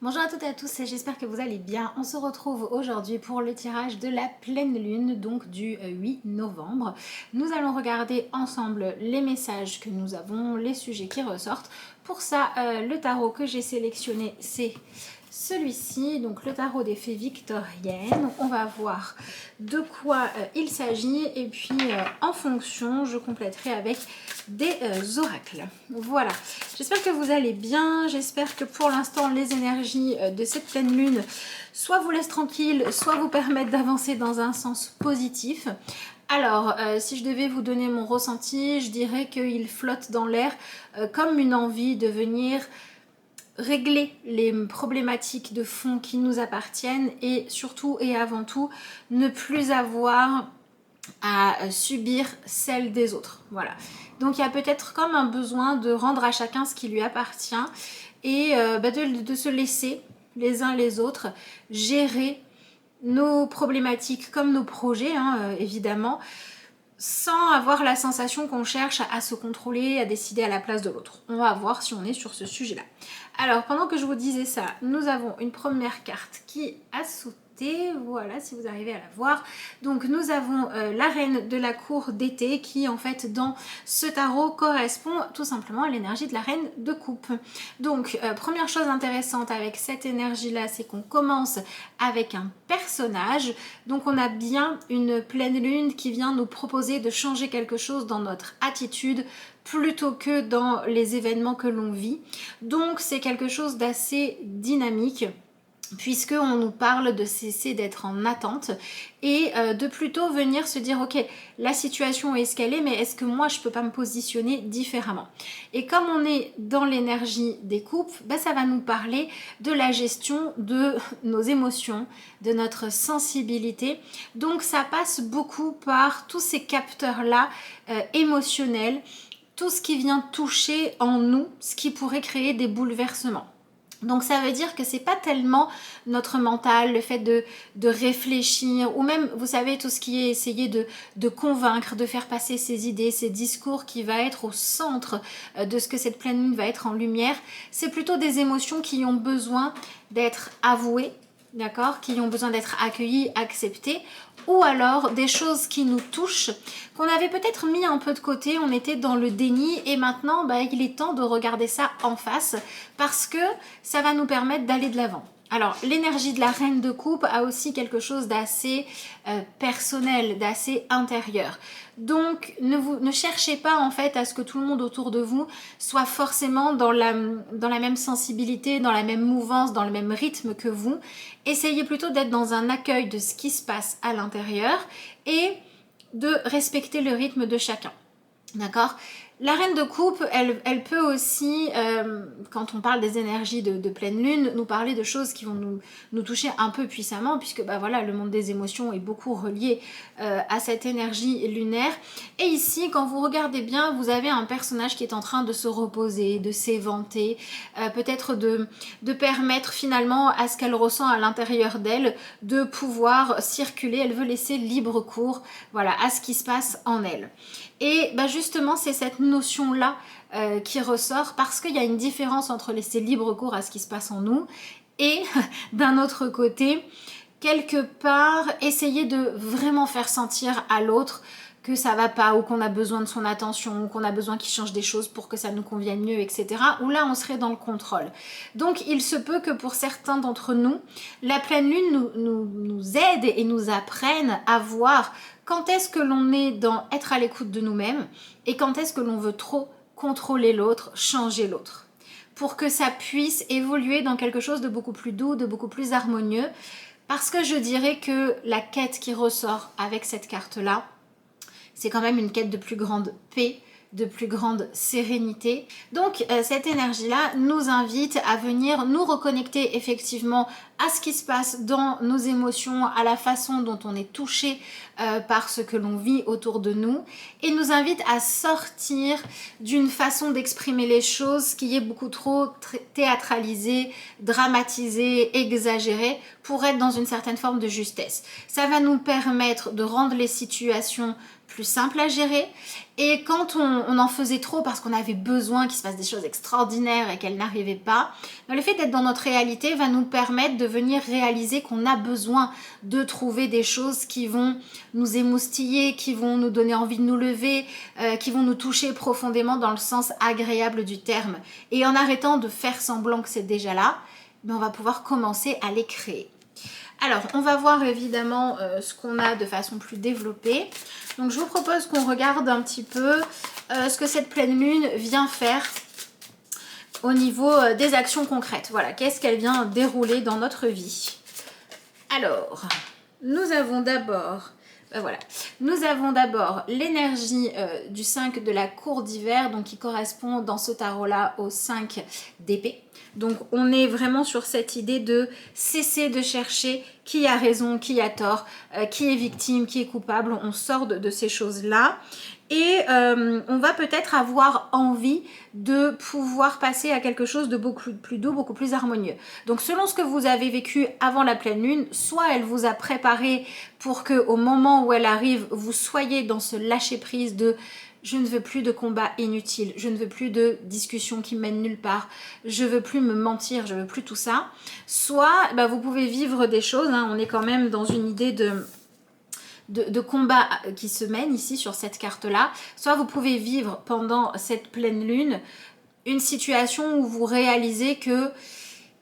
Bonjour à toutes et à tous, j'espère que vous allez bien. On se retrouve aujourd'hui pour le tirage de la pleine lune, donc du 8 novembre. Nous allons regarder ensemble les messages que nous avons, les sujets qui ressortent. Pour ça, le tarot que j'ai sélectionné, c'est celui-ci, donc le tarot des fées victoriennes. On va voir de quoi il s'agit et puis en fonction, je compléterai avec des oracles. Voilà, j'espère que vous allez bien, j'espère que pour l'instant les énergies de cette pleine lune soit vous laissent tranquille, soit vous permettent d'avancer dans un sens positif. Alors, si je devais vous donner mon ressenti, je dirais qu'il flotte dans l'air comme une envie de venir régler les problématiques de fond qui nous appartiennent et surtout et avant tout ne plus avoir à subir celle des autres. Voilà. Donc il y a peut-être comme un besoin de rendre à chacun ce qui lui appartient et de se laisser les uns les autres gérer nos problématiques comme nos projets, évidemment, sans avoir la sensation qu'on cherche à se contrôler, à décider à la place de l'autre. On va voir si on est sur ce sujet-là. Alors, pendant que je vous disais ça, nous avons une première carte qui a sauté. Voilà, si vous arrivez à la voir. Donc, nous avons la reine de la cour d'été qui, en fait, dans ce tarot, correspond tout simplement à l'énergie de la reine de coupe. Donc, première chose intéressante avec cette énergie-là, c'est qu'on commence avec un personnage. Donc, on a bien une pleine lune qui vient nous proposer de changer quelque chose dans notre attitude plutôt que dans les événements que l'on vit. Donc c'est quelque chose d'assez dynamique puisqu'on nous parle de cesser d'être en attente et de plutôt venir se dire ok, la situation est ce qu'elle est, mais est-ce que moi je peux pas me positionner différemment? Et comme on est dans l'énergie des coupes, ça va nous parler de la gestion de nos émotions, de notre sensibilité. Donc ça passe beaucoup par tous ces capteurs là émotionnels, tout ce qui vient toucher en nous, ce qui pourrait créer des bouleversements. Donc ça veut dire que c'est pas tellement notre mental, le fait de réfléchir, ou même, vous savez, tout ce qui est essayer de convaincre, de faire passer ses idées, ses discours qui va être au centre de ce que cette pleine lune va être en lumière. C'est plutôt des émotions qui ont besoin d'être avouées, d'accord, qui ont besoin d'être accueillis, acceptés, ou alors des choses qui nous touchent, qu'on avait peut-être mis un peu de côté, on était dans le déni et maintenant il est temps de regarder ça en face parce que ça va nous permettre d'aller de l'avant. Alors, l'énergie de la reine de coupe a aussi quelque chose d'assez personnel, d'assez intérieur. Donc, ne cherchez pas en fait à ce que tout le monde autour de vous soit forcément dans la même sensibilité, dans la même mouvance, dans le même rythme que vous. Essayez plutôt d'être dans un accueil de ce qui se passe à l'intérieur et de respecter le rythme de chacun. D'accord? La reine de coupe, elle peut aussi, quand on parle des énergies de pleine lune, nous parler de choses qui vont nous toucher un peu puissamment, puisque voilà, le monde des émotions est beaucoup relié à cette énergie lunaire. Et ici, quand vous regardez bien, vous avez un personnage qui est en train de se reposer, de s'éventer, peut-être de permettre finalement à ce qu'elle ressent à l'intérieur d'elle de pouvoir circuler. Elle veut laisser libre cours, voilà, à ce qui se passe en elle. Et justement, c'est cette notion-là qui ressort parce qu'il y a une différence entre laisser libre cours à ce qui se passe en nous et d'un autre côté, quelque part, essayer de vraiment faire sentir à l'autre que ça va pas ou qu'on a besoin de son attention ou qu'on a besoin qu'il change des choses pour que ça nous convienne mieux, etc. Où là, on serait dans le contrôle. Donc, il se peut que pour certains d'entre nous, la pleine lune nous aide et nous apprenne à voir quand est-ce que l'on est dans être à l'écoute de nous-mêmes et quand est-ce que l'on veut trop contrôler l'autre, changer l'autre, pour que ça puisse évoluer dans quelque chose de beaucoup plus doux, de beaucoup plus harmonieux. Parce que je dirais que la quête qui ressort avec cette carte-là, c'est quand même une quête de plus grande paix, de plus grande sérénité. Donc cette énergie-là nous invite à venir nous reconnecter effectivement à ce qui se passe dans nos émotions, à la façon dont on est touché par ce que l'on vit autour de nous et nous invite à sortir d'une façon d'exprimer les choses qui est beaucoup trop théâtralisée, dramatisée, exagérée pour être dans une certaine forme de justesse. Ça va nous permettre de rendre les situations plus simples à gérer. Et quand on en faisait trop parce qu'on avait besoin qu'il se passe des choses extraordinaires et qu'elles n'arrivaient pas, le fait d'être dans notre réalité va nous permettre de venir réaliser qu'on a besoin de trouver des choses qui vont nous émoustiller, qui vont nous donner envie de nous lever, qui vont nous toucher profondément dans le sens agréable du terme. Et en arrêtant de faire semblant que c'est déjà là, on va pouvoir commencer à les créer. Alors, on va voir évidemment ce qu'on a de façon plus développée. Donc, je vous propose qu'on regarde un petit peu ce que cette pleine lune vient faire au niveau des actions concrètes. Voilà, qu'est-ce qu'elle vient dérouler dans notre vie. Alors, nous avons d'abord... Nous avons d'abord l'énergie du 5 de la cour d'hiver, donc qui correspond dans ce tarot-là au 5 d'épée. Donc on est vraiment sur cette idée de cesser de chercher qui a raison, qui a tort, qui est victime, qui est coupable. On sort de ces choses-là. Et on va peut-être avoir envie de pouvoir passer à quelque chose de beaucoup plus doux, beaucoup plus harmonieux. Donc selon ce que vous avez vécu avant la pleine lune, soit elle vous a préparé pour que au moment où elle arrive, vous soyez dans ce lâcher-prise de je ne veux plus de combats inutiles, je ne veux plus de discussions qui mènent nulle part, je veux plus me mentir, je veux plus tout ça. Soit vous pouvez vivre des choses, hein, on est quand même dans une idée de combat qui se mène ici sur cette carte-là. Soit vous pouvez vivre pendant cette pleine lune une situation où vous réalisez que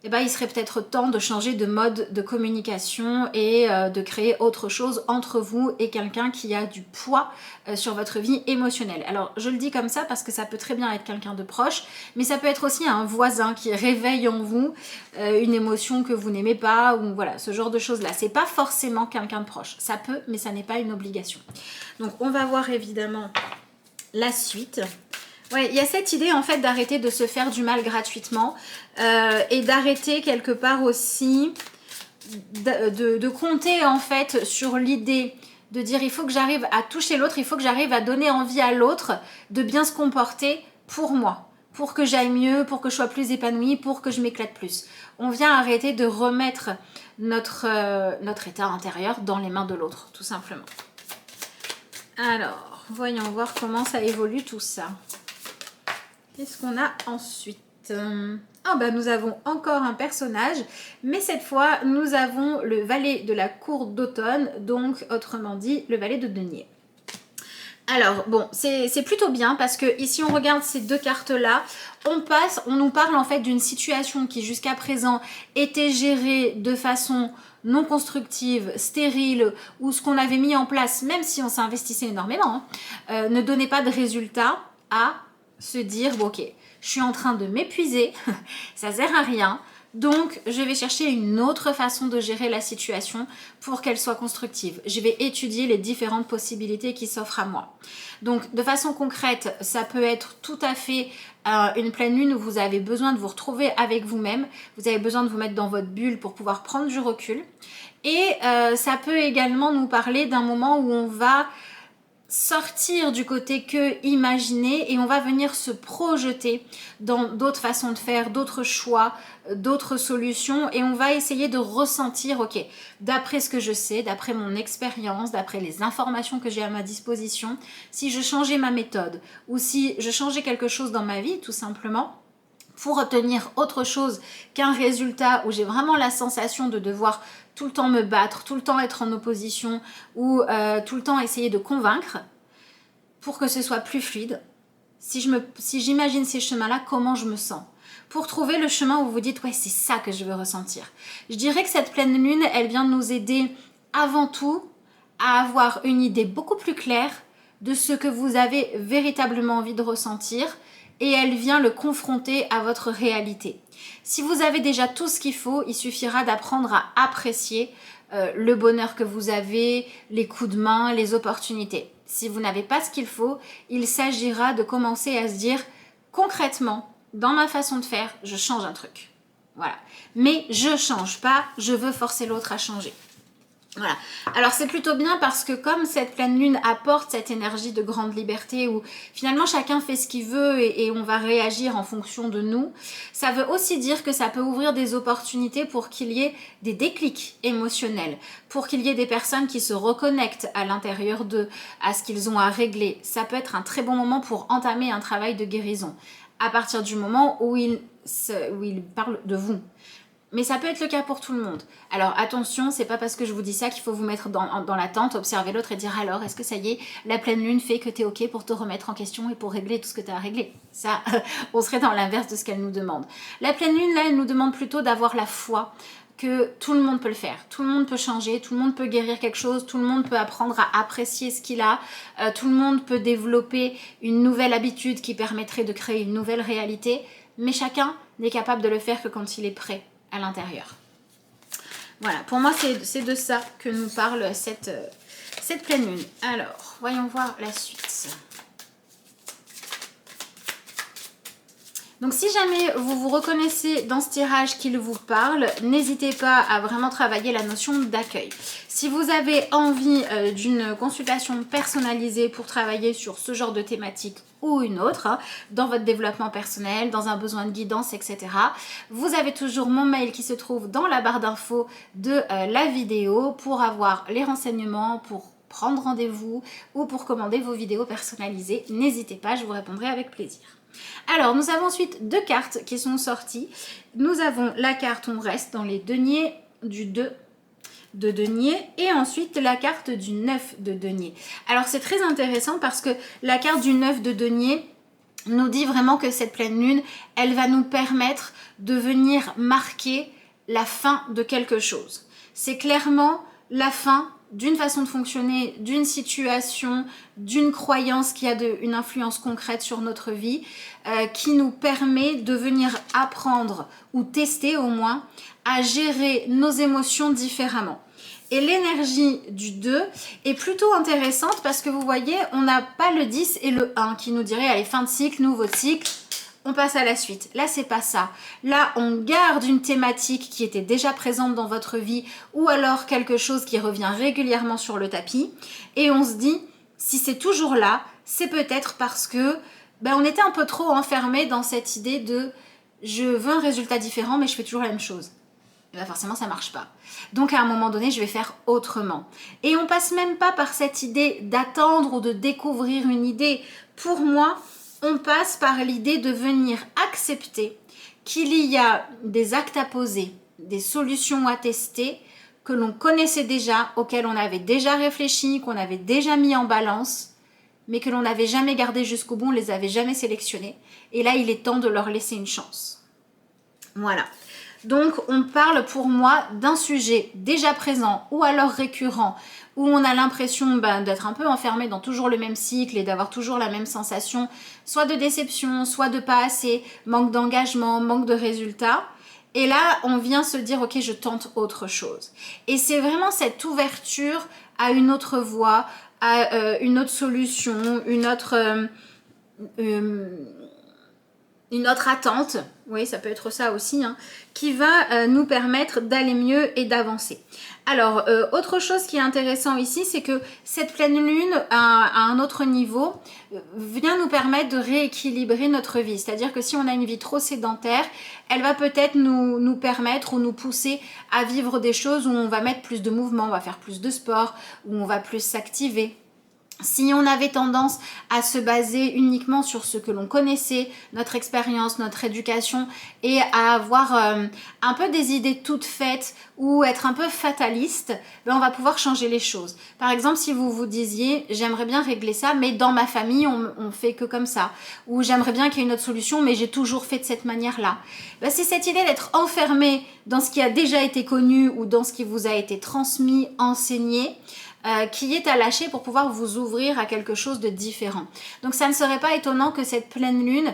il serait peut-être temps de changer de mode de communication et de créer autre chose entre vous et quelqu'un qui a du poids sur votre vie émotionnelle. Alors je le dis comme ça parce que ça peut très bien être quelqu'un de proche, mais ça peut être aussi un voisin qui réveille en vous une émotion que vous n'aimez pas, ou voilà, ce genre de choses-là. C'est pas forcément quelqu'un de proche. Ça peut, mais ça n'est pas une obligation. Donc on va voir évidemment la suite. Ouais, il y a cette idée en fait d'arrêter de se faire du mal gratuitement et d'arrêter quelque part aussi de compter en fait sur l'idée de dire il faut que j'arrive à toucher l'autre, il faut que j'arrive à donner envie à l'autre de bien se comporter pour moi, pour que j'aille mieux, pour que je sois plus épanouie, pour que je m'éclate plus. On vient arrêter de remettre notre état intérieur dans les mains de l'autre, tout simplement. Alors, voyons voir comment ça évolue tout ça. Qu'est-ce qu'on a ensuite? Nous avons encore un personnage, mais cette fois, nous avons le valet de la cour d'automne, donc autrement dit, le valet de denier. Alors, bon, c'est plutôt bien parce que ici, on regarde ces deux cartes-là, on nous parle en fait d'une situation qui jusqu'à présent était gérée de façon non constructive, stérile, où ce qu'on avait mis en place, même si on s'investissait énormément, ne donnait pas de résultat à se dire, bon, ok, je suis en train de m'épuiser, ça sert à rien, donc je vais chercher une autre façon de gérer la situation pour qu'elle soit constructive. Je vais étudier les différentes possibilités qui s'offrent à moi. Donc de façon concrète, ça peut être tout à fait une pleine lune où vous avez besoin de vous retrouver avec vous-même, vous avez besoin de vous mettre dans votre bulle pour pouvoir prendre du recul. Et ça peut également nous parler d'un moment où on va sortir du côté que imaginer et on va venir se projeter dans d'autres façons de faire, d'autres choix, d'autres solutions, et on va essayer de ressentir, ok, d'après ce que je sais, d'après mon expérience, d'après les informations que j'ai à ma disposition, si je changeais ma méthode ou si je changeais quelque chose dans ma vie tout simplement, pour obtenir autre chose qu'un résultat où j'ai vraiment la sensation de devoir tout le temps me battre, tout le temps être en opposition ou tout le temps essayer de convaincre, pour que ce soit plus fluide, si j'imagine ces chemins-là, comment je me sens, pour trouver le chemin où vous dites ouais, c'est ça que je veux ressentir. Je dirais que cette pleine lune, elle vient de nous aider avant tout à avoir une idée beaucoup plus claire de ce que vous avez véritablement envie de ressentir, et elle vient le confronter à votre réalité. Si vous avez déjà tout ce qu'il faut, il suffira d'apprendre à apprécier le bonheur que vous avez, les coups de main, les opportunités. Si vous n'avez pas ce qu'il faut, il s'agira de commencer à se dire concrètement, dans ma façon de faire, je change un truc. Voilà. Mais je change pas, je veux forcer l'autre à changer. Voilà. Alors c'est plutôt bien parce que comme cette pleine lune apporte cette énergie de grande liberté où finalement chacun fait ce qu'il veut et on va réagir en fonction de nous, ça veut aussi dire que ça peut ouvrir des opportunités pour qu'il y ait des déclics émotionnels, pour qu'il y ait des personnes qui se reconnectent à l'intérieur d'eux, à ce qu'ils ont à régler. Ça peut être un très bon moment pour entamer un travail de guérison à partir du moment où il parle de vous. Mais ça peut être le cas pour tout le monde. Alors attention, c'est pas parce que je vous dis ça qu'il faut vous mettre dans l'attente, observer l'autre et dire alors, est-ce que ça y est, la pleine lune fait que t'es ok pour te remettre en question et pour régler tout ce que t'as à régler. Ça, on serait dans l'inverse de ce qu'elle nous demande. La pleine lune, là, elle nous demande plutôt d'avoir la foi que tout le monde peut le faire. Tout le monde peut changer, tout le monde peut guérir quelque chose, tout le monde peut apprendre à apprécier ce qu'il a, tout le monde peut développer une nouvelle habitude qui permettrait de créer une nouvelle réalité, mais chacun n'est capable de le faire que quand il est prêt à l'intérieur. Voilà, pour moi c'est de ça que nous parle cette pleine lune. Alors, voyons voir la suite. Donc si jamais vous vous reconnaissez dans ce tirage qu'il vous parle, n'hésitez pas à vraiment travailler la notion d'accueil. Si vous avez envie d'une consultation personnalisée pour travailler sur ce genre de thématique ou une autre, dans votre développement personnel, dans un besoin de guidance, etc., vous avez toujours mon mail qui se trouve dans la barre d'infos de la vidéo pour avoir les renseignements, pour prendre rendez-vous ou pour commander vos vidéos personnalisées. N'hésitez pas, je vous répondrai avec plaisir. Alors, nous avons ensuite deux cartes qui sont sorties. Nous avons la carte on reste dans les deniers du 2 de denier et ensuite la carte du 9 de denier. Alors, c'est très intéressant parce que la carte du 9 de denier nous dit vraiment que cette pleine lune, elle va nous permettre de venir marquer la fin de quelque chose. C'est clairement la fin d'une façon de fonctionner, d'une situation, d'une croyance qui a une influence concrète sur notre vie, qui nous permet de venir apprendre ou tester au moins à gérer nos émotions différemment. Et l'énergie du 2 est plutôt intéressante parce que vous voyez, on n'a pas le 10 et le 1 qui nous dirait, allez, fin de cycle, nouveau cycle, on passe à la suite. Là, c'est pas ça. Là, on garde une thématique qui était déjà présente dans votre vie ou alors quelque chose qui revient régulièrement sur le tapis et on se dit, si c'est toujours là, c'est peut-être parce que on était un peu trop enfermé dans cette idée de je veux un résultat différent mais je fais toujours la même chose. Et forcément, ça marche pas. Donc, à un moment donné, je vais faire autrement. Et on passe même pas par cette idée d'attendre ou de découvrir une idée. Pour moi, on passe par l'idée de venir accepter qu'il y a des actes à poser, des solutions à tester, que l'on connaissait déjà, auxquelles on avait déjà réfléchi, qu'on avait déjà mis en balance, mais que l'on n'avait jamais gardé jusqu'au bout, on ne les avait jamais sélectionnés. Et là, il est temps de leur laisser une chance. Voilà. Donc, on parle pour moi d'un sujet déjà présent ou alors récurrent où on a l'impression d'être un peu enfermé dans toujours le même cycle et d'avoir toujours la même sensation, soit de déception, soit de pas assez, manque d'engagement, manque de résultats. Et là, on vient se dire, ok, je tente autre chose. Et c'est vraiment cette ouverture à une autre voie, à une autre solution, une autre attente, oui ça peut être ça aussi, qui va nous permettre d'aller mieux et d'avancer. Alors, autre chose qui est intéressant ici, c'est que cette pleine lune à un autre niveau vient nous permettre de rééquilibrer notre vie. C'est-à-dire que si on a une vie trop sédentaire, elle va peut-être nous permettre ou nous pousser à vivre des choses où on va mettre plus de mouvement, on va faire plus de sport, où on va plus s'activer. Si on avait tendance à se baser uniquement sur ce que l'on connaissait, notre expérience, notre éducation, et à avoir un peu des idées toutes faites ou être un peu fataliste, on va pouvoir changer les choses. Par exemple, si vous vous disiez « j'aimerais bien régler ça, mais dans ma famille, on fait que comme ça » ou « j'aimerais bien qu'il y ait une autre solution, mais j'ai toujours fait de cette manière-là ». C'est cette idée d'être enfermé dans ce qui a déjà été connu ou dans ce qui vous a été transmis, enseigné, qui est à lâcher pour pouvoir vous ouvrir à quelque chose de différent. Donc ça ne serait pas étonnant que cette pleine lune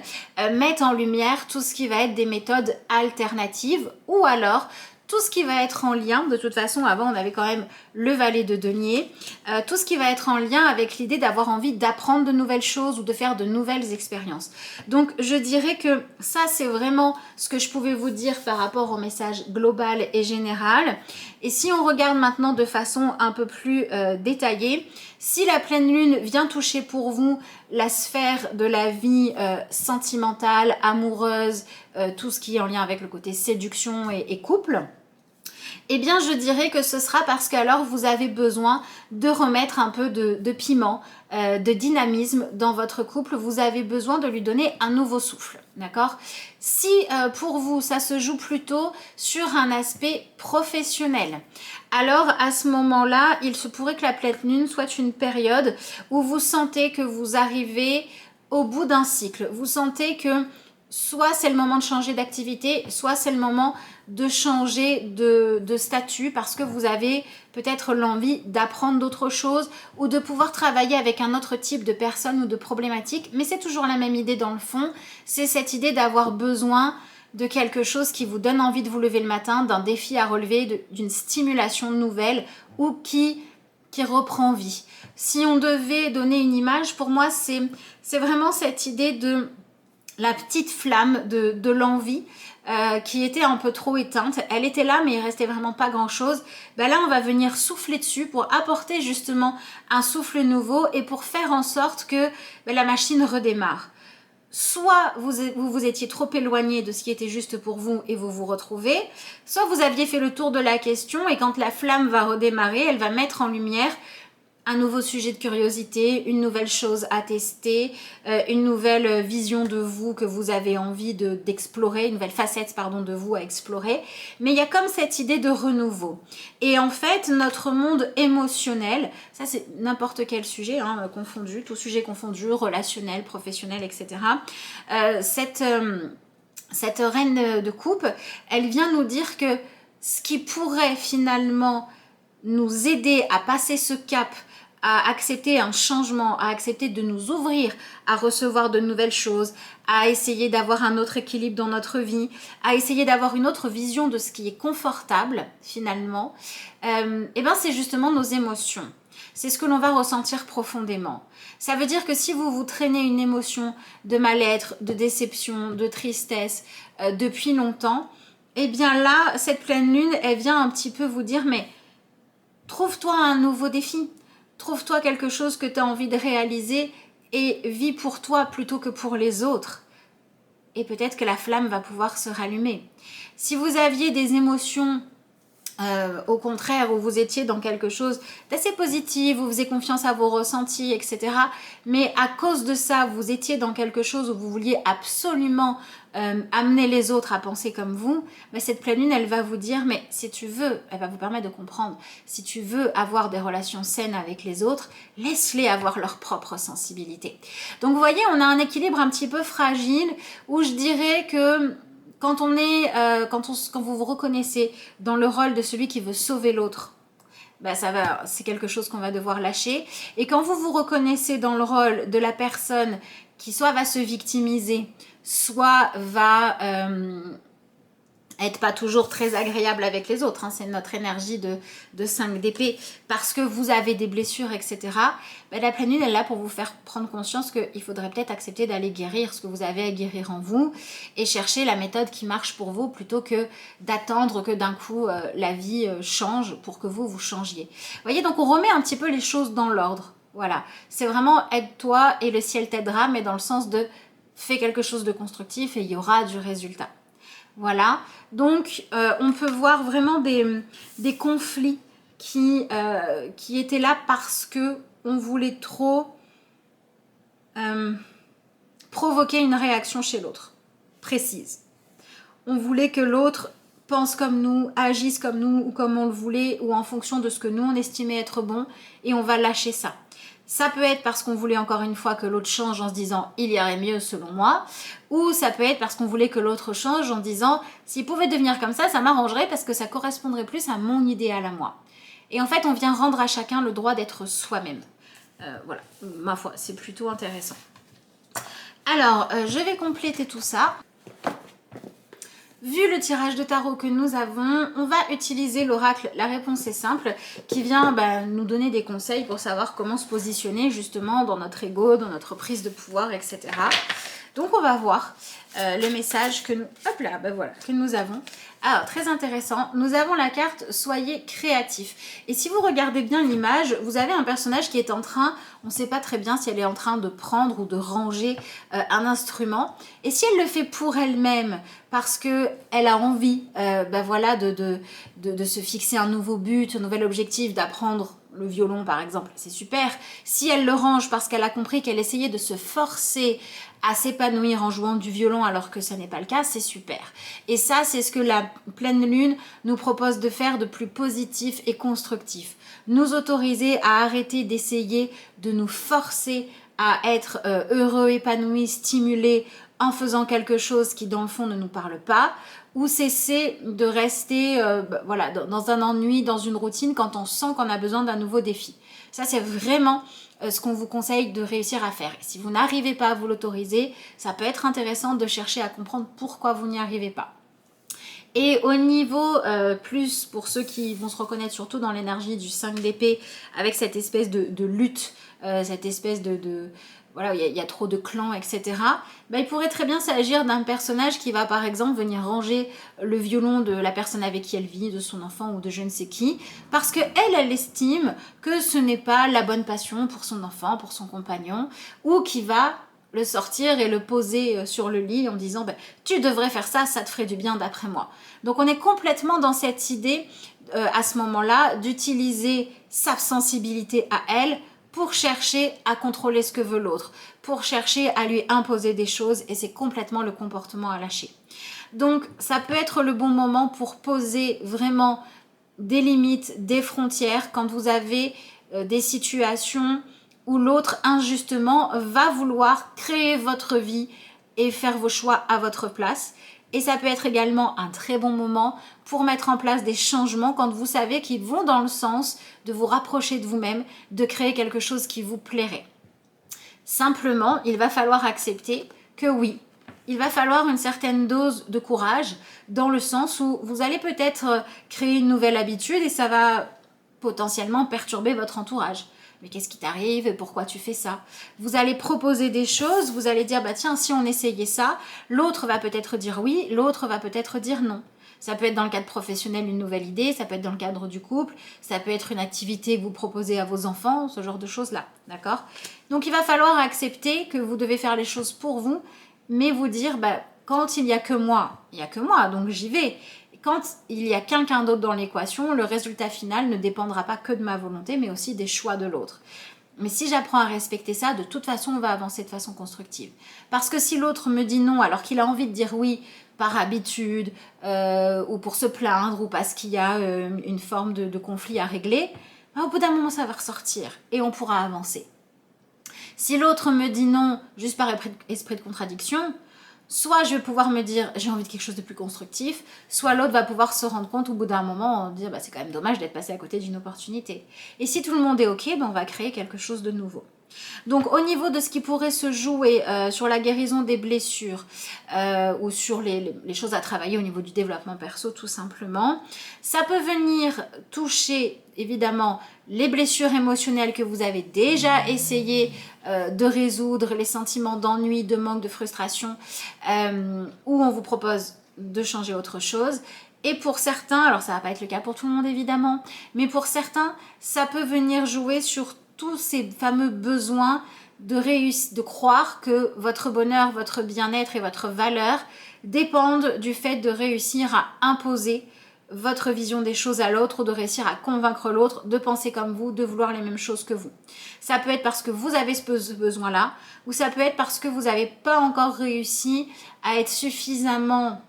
mette en lumière tout ce qui va être des méthodes alternatives ou alors tout ce qui va être en lien, de toute façon avant on avait quand même le valet de denier, tout ce qui va être en lien avec l'idée d'avoir envie d'apprendre de nouvelles choses ou de faire de nouvelles expériences. Donc je dirais que ça c'est vraiment ce que je pouvais vous dire par rapport au message global et général. Et si on regarde maintenant de façon un peu plus détaillée, si la pleine lune vient toucher pour vous la sphère de la vie sentimentale, amoureuse, tout ce qui est en lien avec le côté séduction et couple, eh bien je dirais que ce sera parce qu'alors vous avez besoin de remettre un peu de piment, de dynamisme dans votre couple. Vous avez besoin de lui donner un nouveau souffle, d'accord? Si pour vous ça se joue plutôt sur un aspect professionnel, alors à ce moment-là, il se pourrait que la pleine lune soit une période où vous sentez que vous arrivez au bout d'un cycle. Vous sentez que soit c'est le moment de changer d'activité, soit c'est le moment de changer de statut parce que vous avez peut-être l'envie d'apprendre d'autres choses ou de pouvoir travailler avec un autre type de personne ou de problématique. Mais c'est toujours la même idée dans le fond, c'est cette idée d'avoir besoin de quelque chose qui vous donne envie de vous lever le matin, d'un défi à relever, d'une stimulation nouvelle ou qui reprend vie. Si on devait donner une image, pour moi c'est vraiment cette idée de la petite flamme de l'envie qui était un peu trop éteinte. Elle était là mais il restait vraiment pas grand chose. Ben là on va venir souffler dessus pour apporter justement un souffle nouveau et pour faire en sorte que la machine redémarre. Soit vous étiez trop éloigné de ce qui était juste pour vous et vous vous retrouvez, soit vous aviez fait le tour de la question et quand la flamme va redémarrer, elle va mettre en lumière un nouveau sujet de curiosité, une nouvelle chose à tester, une nouvelle vision de vous que vous avez envie d'explorer, une nouvelle facette pardon, de vous à explorer. Mais il y a comme cette idée de renouveau. Et en fait, notre monde émotionnel, ça c'est n'importe quel sujet, hein, confondu, tout sujet confondu, relationnel, professionnel, etc. Cette reine de coupe, elle vient nous dire que ce qui pourrait finalement nous aider à passer ce cap, à accepter un changement, à accepter de nous ouvrir, à recevoir de nouvelles choses, à essayer d'avoir un autre équilibre dans notre vie, à essayer d'avoir une autre vision de ce qui est confortable finalement, et ben c'est justement nos émotions. C'est ce que l'on va ressentir profondément. Ça veut dire que si vous traînez une émotion de mal-être, de déception, de tristesse depuis longtemps, eh bien là, cette pleine lune, elle vient un petit peu vous dire, mais trouve-toi un nouveau défi. Trouve-toi quelque chose que tu as envie de réaliser et vis pour toi plutôt que pour les autres. Et peut-être que la flamme va pouvoir se rallumer. Si vous aviez des émotions, au contraire, où vous étiez dans quelque chose d'assez positif, vous faisiez confiance à vos ressentis, etc. Mais à cause de ça, vous étiez dans quelque chose où vous vouliez absolument amener les autres à penser comme vous, mais cette pleine lune, elle va vous dire, mais si tu veux, elle va vous permettre de comprendre, si tu veux avoir des relations saines avec les autres, laisse-les avoir leur propre sensibilité. Donc vous voyez, on a un équilibre un petit peu fragile, où je dirais que quand vous vous reconnaissez dans le rôle de celui qui veut sauver l'autre, c'est quelque chose qu'on va devoir lâcher. Et quand vous vous reconnaissez dans le rôle de la personne qui soit va se victimiser, soit va être pas toujours très agréable avec les autres, hein, c'est notre énergie de 5 d'épée, parce que vous avez des blessures, etc. La pleine lune, elle est là pour vous faire prendre conscience qu'il faudrait peut-être accepter d'aller guérir ce que vous avez à guérir en vous et chercher la méthode qui marche pour vous plutôt que d'attendre que d'un coup la vie change pour que vous changiez. Vous voyez, donc on remet un petit peu les choses dans l'ordre. Voilà, c'est vraiment aide-toi et le ciel t'aidera, mais dans le sens de fais quelque chose de constructif et il y aura du résultat. Voilà, donc on peut voir vraiment des conflits qui étaient là parce que on voulait trop provoquer une réaction chez l'autre, précise. On voulait que l'autre pense comme nous, agisse comme nous ou comme on le voulait ou en fonction de ce que nous on estimait être bon et on va lâcher ça. Ça peut être parce qu'on voulait encore une fois que l'autre change en se disant « il y aurait mieux selon moi » ou ça peut être parce qu'on voulait que l'autre change en disant « s'il pouvait devenir comme ça m'arrangerait parce que ça correspondrait plus à mon idéal à moi ». Et en fait, on vient rendre à chacun le droit d'être soi-même. Voilà, ma foi, c'est plutôt intéressant. Alors, je vais compléter tout ça. Vu le tirage de tarot que nous avons, on va utiliser l'oracle La réponse est simple qui vient nous donner des conseils pour savoir comment se positionner justement dans notre ego, dans notre prise de pouvoir, etc. Donc on va voir le message que nous, hop là, voilà, que nous avons. Alors très intéressant, nous avons la carte Soyez créatif. Et si vous regardez bien l'image, vous avez un personnage qui est en train, on ne sait pas très bien si elle est en train de prendre ou de ranger un instrument. Et si elle le fait pour elle-même, parce qu'elle a envie voilà, de se fixer un nouveau but, un nouvel objectif, d'apprendre le violon par exemple, c'est super. Si elle le range parce qu'elle a compris qu'elle essayait de se forcer à s'épanouir en jouant du violon alors que ça n'est pas le cas, c'est super. Et ça, c'est ce que la pleine lune nous propose de faire de plus positif et constructif. Nous autoriser à arrêter d'essayer de nous forcer à être heureux, épanoui, stimulé en faisant quelque chose qui dans le fond ne nous parle pas, ou cesser de rester voilà, dans un ennui, dans une routine quand on sent qu'on a besoin d'un nouveau défi. Ça, c'est vraiment ce qu'on vous conseille de réussir à faire. Et si vous n'arrivez pas à vous l'autoriser, ça peut être intéressant de chercher à comprendre pourquoi vous n'y arrivez pas. Et au niveau plus pour ceux qui vont se reconnaître surtout dans l'énergie du 5 d'épée, avec cette espèce de lutte, cette espèce de voilà, il y a trop de clans, etc. Il pourrait très bien s'agir d'un personnage qui va par exemple venir ranger le violon de la personne avec qui elle vit, de son enfant ou de je ne sais qui, parce qu'elle estime que ce n'est pas la bonne passion pour son enfant, pour son compagnon, ou qui va le sortir et le poser sur le lit en disant tu devrais faire ça, ça te ferait du bien d'après moi. Donc on est complètement dans cette idée à ce moment-là d'utiliser sa sensibilité à elle pour chercher à contrôler ce que veut l'autre, pour chercher à lui imposer des choses, et c'est complètement le comportement à lâcher. Donc ça peut être le bon moment pour poser vraiment des limites, des frontières, quand vous avez des situations où l'autre injustement va vouloir créer votre vie et faire vos choix à votre place. Et ça peut être également un très bon moment pour mettre en place des changements quand vous savez qu'ils vont dans le sens de vous rapprocher de vous-même, de créer quelque chose qui vous plairait. Simplement, il va falloir accepter que oui, il va falloir une certaine dose de courage dans le sens où vous allez peut-être créer une nouvelle habitude et ça va potentiellement perturber votre entourage. Mais qu'est-ce qui t'arrive et pourquoi tu fais ça? Vous allez proposer des choses, vous allez dire tiens, si on essayait ça, l'autre va peut-être dire oui, l'autre va peut-être dire non. Ça peut être dans le cadre professionnel une nouvelle idée, ça peut être dans le cadre du couple, ça peut être une activité que vous proposez à vos enfants, ce genre de choses-là, d'accord? Donc il va falloir accepter que vous devez faire les choses pour vous, mais vous dire quand il n'y a que moi, donc j'y vais. Quand il y a quelqu'un d'autre dans l'équation, le résultat final ne dépendra pas que de ma volonté, mais aussi des choix de l'autre. Mais si j'apprends à respecter ça, de toute façon, on va avancer de façon constructive. Parce que si l'autre me dit non, alors qu'il a envie de dire oui par habitude, ou pour se plaindre, ou parce qu'il y a une forme de conflit à régler, au bout d'un moment, ça va ressortir et on pourra avancer. Si l'autre me dit non, juste par esprit de contradiction, soit je vais pouvoir me dire j'ai envie de quelque chose de plus constructif, soit l'autre va pouvoir se rendre compte au bout d'un moment, dire c'est quand même dommage d'être passé à côté d'une opportunité. Et si tout le monde est ok, on va créer quelque chose de nouveau. Donc au niveau de ce qui pourrait se jouer sur la guérison des blessures ou sur les choses à travailler au niveau du développement perso tout simplement, ça peut venir toucher évidemment les blessures émotionnelles que vous avez déjà essayé de résoudre, les sentiments d'ennui, de manque, de frustration, où on vous propose de changer autre chose. Et pour certains, alors ça va pas être le cas pour tout le monde évidemment, mais pour certains, ça peut venir jouer sur tous ces fameux besoins de croire que votre bonheur, votre bien-être et votre valeur dépendent du fait de réussir à imposer votre vision des choses à l'autre ou de réussir à convaincre l'autre de penser comme vous, de vouloir les mêmes choses que vous. Ça peut être parce que vous avez ce besoin-là, ou ça peut être parce que vous n'avez pas encore réussi à être suffisamment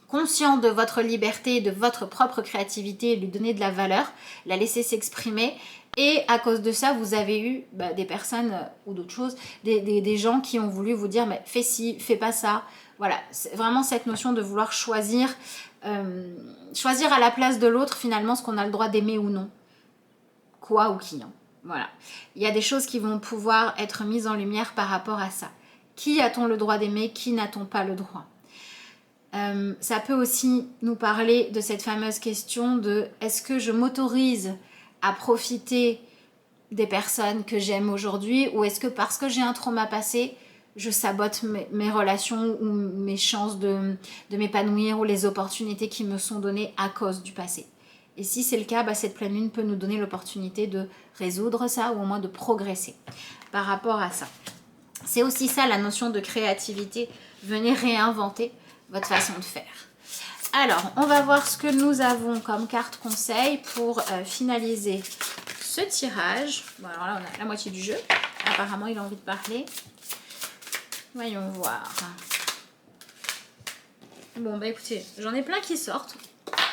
conscient de votre liberté, de votre propre créativité, lui donner de la valeur, la laisser s'exprimer. Et à cause de ça, vous avez eu des personnes ou d'autres choses, des gens qui ont voulu vous dire mais fais ci, fais pas ça. Voilà, c'est vraiment cette notion de vouloir choisir à la place de l'autre finalement ce qu'on a le droit d'aimer ou non. Quoi ou qui. Voilà. Il y a des choses qui vont pouvoir être mises en lumière par rapport à ça. Qui a-t-on le droit d'aimer, qui n'a-t-on pas le droit? Ça peut aussi nous parler de cette fameuse question de est-ce que je m'autorise à profiter des personnes que j'aime aujourd'hui, ou est-ce que parce que j'ai un trauma passé, je sabote mes relations ou mes chances de m'épanouir ou les opportunités qui me sont données à cause du passé. Et si c'est le cas, cette pleine lune peut nous donner l'opportunité de résoudre ça ou au moins de progresser par rapport à ça. C'est aussi ça la notion de créativité. Venez réinventer votre façon de faire. Alors, on va voir ce que nous avons comme carte conseil pour finaliser ce tirage. Bon, alors là, on a la moitié du jeu. Apparemment, il a envie de parler. Voyons voir. Bon, écoutez, j'en ai plein qui sortent.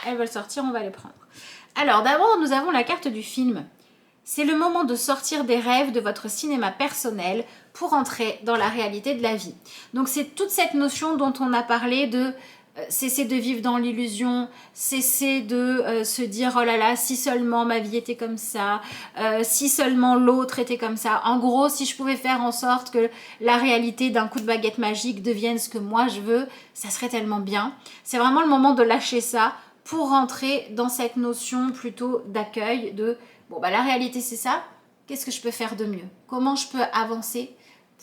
Elles veulent sortir, on va les prendre. Alors, d'abord, nous avons la carte du film. C'est le moment de sortir des rêves de votre cinéma personnel pour entrer dans la réalité de la vie. Donc, c'est toute cette notion dont on a parlé de cesser de vivre dans l'illusion, cesser de se dire « Oh là là, si seulement ma vie était comme ça, si seulement l'autre était comme ça. » En gros, si je pouvais faire en sorte que la réalité d'un coup de baguette magique devienne ce que moi je veux, ça serait tellement bien. C'est vraiment le moment de lâcher ça pour rentrer dans cette notion plutôt d'accueil de « Bon, la réalité c'est ça, qu'est-ce que je peux faire de mieux? Comment je peux avancer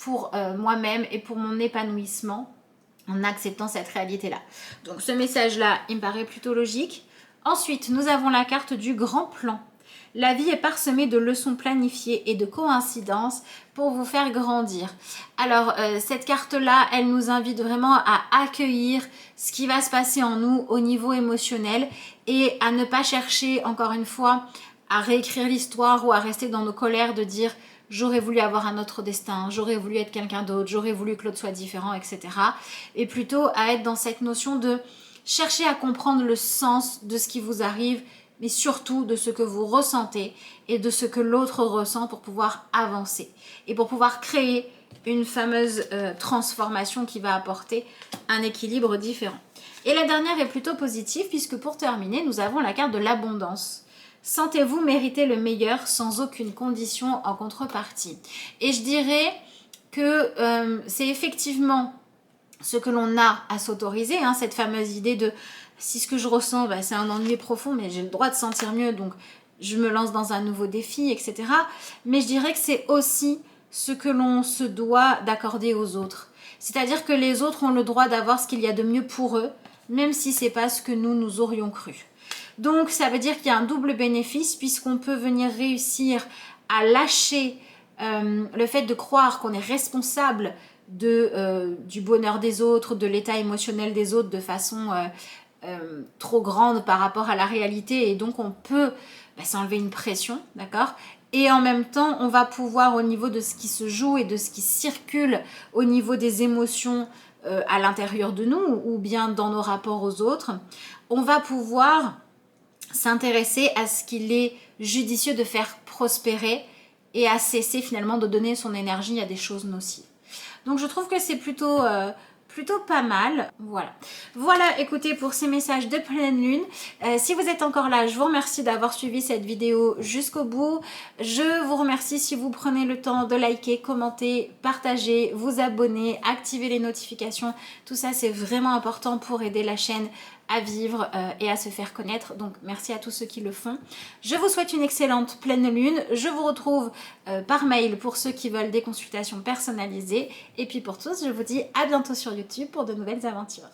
pour moi-même et pour mon épanouissement ?» en acceptant cette réalité-là. Donc ce message-là, il me paraît plutôt logique. Ensuite, nous avons la carte du grand plan. La vie est parsemée de leçons planifiées et de coïncidences pour vous faire grandir. Alors, cette carte-là, elle nous invite vraiment à accueillir ce qui va se passer en nous au niveau émotionnel et à ne pas chercher, encore une fois, à réécrire l'histoire ou à rester dans nos colères de dire j'aurais voulu avoir un autre destin, j'aurais voulu être quelqu'un d'autre, j'aurais voulu que l'autre soit différent, etc. Et plutôt à être dans cette notion de chercher à comprendre le sens de ce qui vous arrive, mais surtout de ce que vous ressentez et de ce que l'autre ressent pour pouvoir avancer et pour pouvoir créer une fameuse transformation qui va apporter un équilibre différent. Et la dernière est plutôt positive puisque pour terminer, nous avons la carte de l'abondance. Sentez-vous mériter le meilleur sans aucune condition en contrepartie. Et je dirais que c'est effectivement ce que l'on a à s'autoriser, cette fameuse idée de si ce que je ressens, c'est un ennui profond, mais j'ai le droit de sentir mieux, donc je me lance dans un nouveau défi, etc. Mais je dirais que c'est aussi ce que l'on se doit d'accorder aux autres. C'est-à-dire que les autres ont le droit d'avoir ce qu'il y a de mieux pour eux, même si ce n'est pas ce que nous aurions cru. Donc ça veut dire qu'il y a un double bénéfice puisqu'on peut venir réussir à lâcher le fait de croire qu'on est responsable du bonheur des autres, de l'état émotionnel des autres de façon trop grande par rapport à la réalité et donc on peut s'enlever une pression, d'accord ? Et en même temps, on va pouvoir au niveau de ce qui se joue et de ce qui circule au niveau des émotions à l'intérieur de nous ou bien dans nos rapports aux autres, on va pouvoir s'intéresser à ce qu'il est judicieux de faire prospérer et à cesser finalement de donner son énergie à des choses nocives. Donc je trouve que c'est plutôt pas mal. Voilà, écoutez, pour ces messages de pleine lune. Si vous êtes encore là, je vous remercie d'avoir suivi cette vidéo jusqu'au bout. Je vous remercie si vous prenez le temps de liker, commenter, partager, vous abonner, activer les notifications. Tout ça, c'est vraiment important pour aider la chaîne à vivre et à se faire connaître. Donc merci à tous ceux qui le font. Je vous souhaite une excellente pleine lune. Je vous retrouve par mail pour ceux qui veulent des consultations personnalisées. Et puis pour tous, je vous dis à bientôt sur YouTube pour de nouvelles aventures.